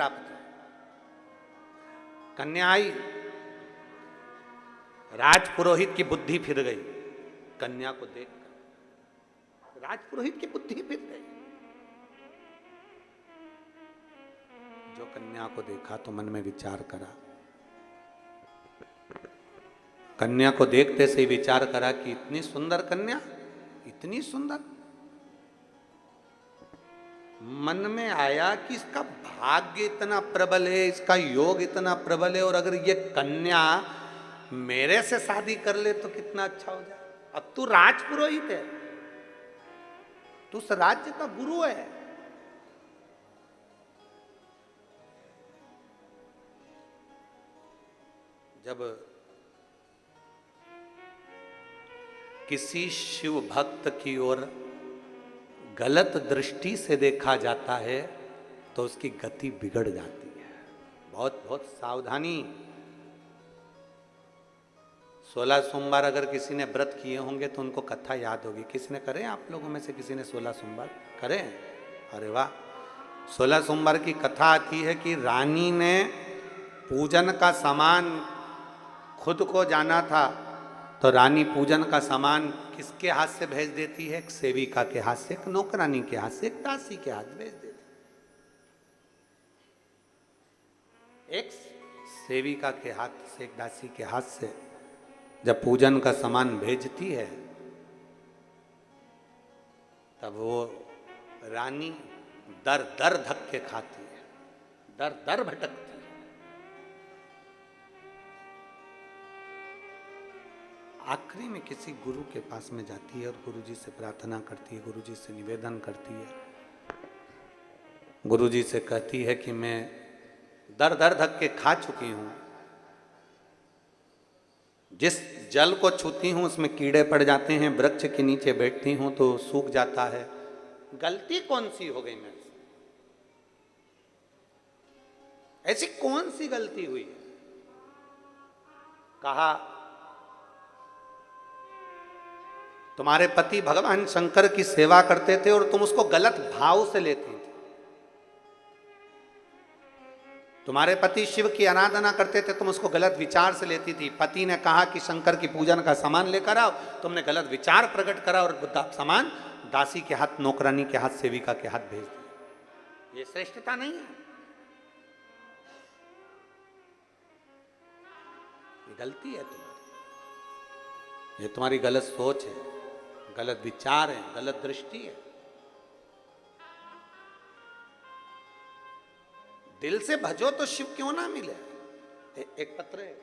प्राप्त है। कन्या आई, राजपुरोहित की बुद्धि फिर गई कन्या को देखकर, राजपुरोहित की बुद्धि फिर गई। जो कन्या को देखा तो मन में विचार करा, कन्या को देखते से ही विचार करा कि इतनी सुंदर कन्या, इतनी सुंदर। मन में आया कि इसका भाग्य इतना प्रबल है, इसका योग इतना प्रबल है, और अगर ये कन्या मेरे से शादी कर ले तो कितना अच्छा हो जाए। अब तू राजपुरोहित है, तू उस राज्य का गुरु है, जब किसी शिव भक्त की ओर गलत दृष्टि से देखा जाता है तो उसकी गति बिगड़ जाती है। बहुत बहुत सावधानी। 16 सोमवार अगर किसी ने व्रत किए होंगे तो उनको कथा याद होगी। किसी ने करें, आप लोगों में से किसी ने 16 सोमवार करें? अरे वाह। 16 सोमवार की कथा आती है कि रानी ने पूजन का सामान खुद को जाना था, तो रानी पूजन का सामान किसके हाथ से भेज देती है? एक सेविका के हाथ से, एक नौकरानी के हाथ से, एक दासी के हाथ भेज देती। एक सेविका के हाथ से, एक दासी के हाथ से जब पूजन का सामान भेजती है तब वो रानी दर दर धक्के खाती है, दर दर भटकती है। आखिरी में किसी गुरु के पास में जाती है और गुरुजी से प्रार्थना करती है, गुरुजी से निवेदन करती है, गुरुजी से कहती है कि मैं दर दर धक्के खा चुकी हूं, जिस जल को छूती हूं उसमें कीड़े पड़ जाते हैं, वृक्ष के नीचे बैठती हूं तो सूख जाता है, गलती कौन सी हो गई मेरे से? ऐसी कौन सी गलती हुई है? कहा तुम्हारे पति भगवान शंकर की सेवा करते थे और तुम उसको गलत भाव से लेती थी। तुम्हारे पति शिव की आराधना करते थे, तुम उसको गलत विचार से लेती थी। पति ने कहा कि शंकर की पूजन का सामान लेकर आओ, तुमने गलत विचार प्रकट करा और सामान दासी के हाथ, नौकरानी के हाथ, सेविका के हाथ भेज दिया। ये श्रेष्ठता नहीं है, ये गलती है तुम्हारी, ये तुम्हारी गलत सोच है, गलत विचार है, गलत दृष्टि है। दिल से भजो तो शिव क्यों ना मिले। एक पत्र है,